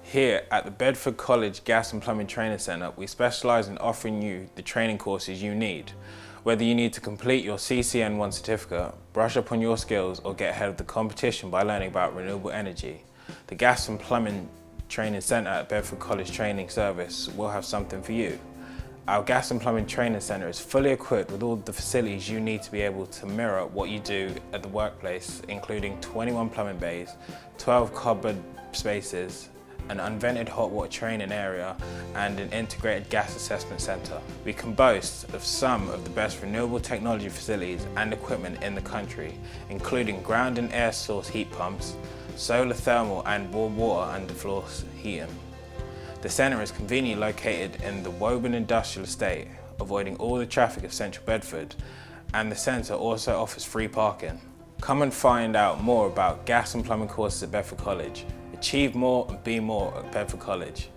Here at the Bedford College Gas and Plumbing Training Centre, we specialise in offering you the training courses you need. Whether you need to complete your CCN1 certificate, brush up on your skills or get ahead of the competition by learning about renewable energy, the Gas and Plumbing Training Centre at Bedford College Training Service will have something for you. Our Gas and Plumbing Training Centre is fully equipped with all the facilities you need to be able to mirror what you do at the workplace, including 21 plumbing bays, 12 cupboard spaces, an unvented hot water training area and an integrated gas assessment centre. We can boast of some of the best renewable technology facilities and equipment in the country, including ground and air source heat pumps, solar thermal and warm water underfloor heating. The centre is conveniently located in the Woburn Industrial Estate, avoiding all the traffic of central Bedford, and the centre also offers free parking. Come and find out more about gas and plumbing courses at Bedford College. Achieve more and be more at Bedford College.